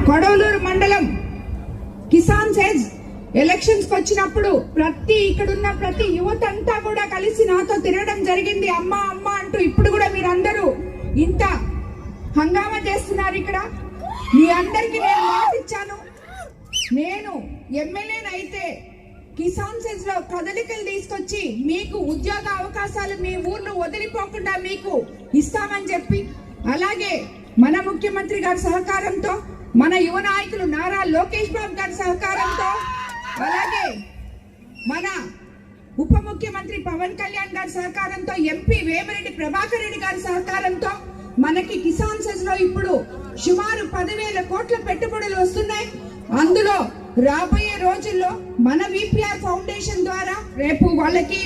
కొడవలూరు మండలం Kisan SEZ elections కి వచ్చినప్పుడు ఇక్కడున్న ప్రతి యువత అంతా కూడా కలిసి నాతో తిరగడం జరిగింది. అమ్మ అమ్మ అంటూ ఇప్పుడు కూడా మీరందరూ ఇంత హంగామా చేస్తున్నారు. ఇక్కడ మీ అందరికి నేను మాట ఇచ్చాను, నేను ఎమ్మెల్యేనైతే కిసాన్ సెజ్ లో కదలికలు తీసుకొచ్చి మీకు ఉద్యోగ అవకాశాలు మీ ఊర్లో వదిలిపోకుండా మీకు ఇస్తామని చెప్పి, అలాగే మన ముఖ్యమంత్రి గారి సహకారంతో, మన యువ నాయకులు నారా లోకేష్ బాబు గారి సహకారంతో, అలాగే మన ఉప ముఖ్యమంత్రి పవన్ కళ్యాణ్ గారి సహకారంతో, ఎంపీ వేమిరెడ్డి ప్రభాకర్ రెడ్డి గారి సహకారంతో మనకి కిసాన్ సెజ్ లో ఇప్పుడు సుమారు 10,000 కోట్ల పెట్టుబడులు వస్తున్నాయి. అందులో రాబోయే రోజుల్లో మన విపిఆర్ ఫౌండేషన్ ద్వారా రేపు వాళ్ళకి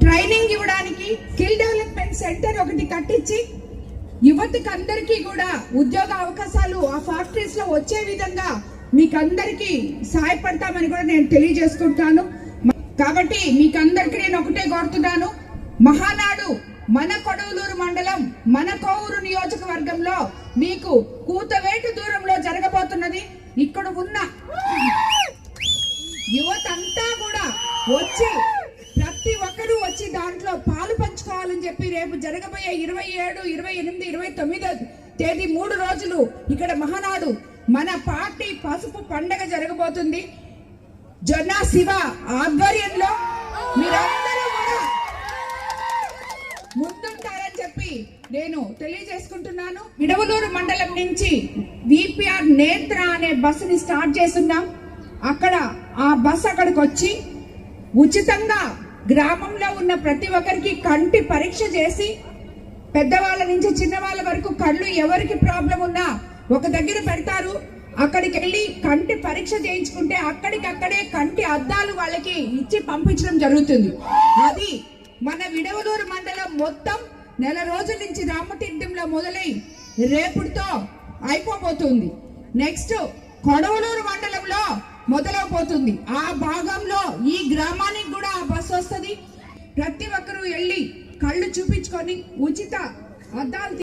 ట్రైనింగ్ ఇవ్వడానికి స్కిల్ డెవలప్మెంట్ సెంటర్ ఒకటి కట్టించి యువతకు అందరికీ కూడా ఉద్యోగ అవకాశాలు ఆ ఫ్యాక్టరీస్ లో వచ్చే విధంగా మీకు అందరికీ సహాయపడతామని కూడా నేను తెలియజేసుకుంటాను. కాబట్టి మీకు అందరికీ నేను ఒకటే కోరుతున్నాను, మహానాడు మన కొడవలూరు మండలం మన కోవూరు నియోజకవర్గంలో మీకు కూతవేటు దూరంలో జరగబోతున్నది. ఇక్కడ ఉన్న యువత అంతా కూడా వచ్చి ప్రతి ఒక్కరూ వచ్చి దాంట్లో పాలు పంచుకోవాలని చెప్పి రేపు జరగబోయే 27, 28, 29 తేదీ 3 రోజులు ఇక్కడ మహానాడు మన పార్టీ పసుపు పండగ జరగబోతుంది. జొన్న శివ ఆధ్వర్యంలో మీరందరూ కూడా ముందుంటారని చెప్పి నేను తెలియజేసుకుంటున్నాను. విడవలూరు మండలం నుంచి విపిఆర్ నేత్ర అనే బస్సుని స్టార్ట్ చేస్తున్నాం. ఆ బస్ అక్కడికి వచ్చి ఉచితంగా గ్రామంలో ఉన్న ప్రతి ఒక్కరికి కంటి పరీక్ష చేసి, పెద్దవాళ్ళ నుంచి చిన్నవాళ్ళ వరకు కళ్ళు ఎవరికి ప్రాబ్లం ఉన్నా ఒక దగ్గర పెడతారు. అక్కడికి వెళ్ళి కంటి పరీక్ష చేయించుకుంటే అక్కడికక్కడే కంటి అద్దాలు వాళ్ళకి ఇచ్చి పంపించడం జరుగుతుంది. అది మన విడవలూరు మండలం మొత్తం నెల రోజుల నుంచి రామతీర్థంలో మొదలై రేపుతో అయిపోబోతుంది. నెక్స్ట్ కొడవలూరు మండలంలో మొదలవుపోతుంది. ఆ భాగంలో ఈ గ్రామానికి కూడా ఆ బస్సు వస్తుంది. ప్రతి ఒక్కరూ వెళ్ళి కళ్ళు చూపించుకొని ఉచిత అద్దాలు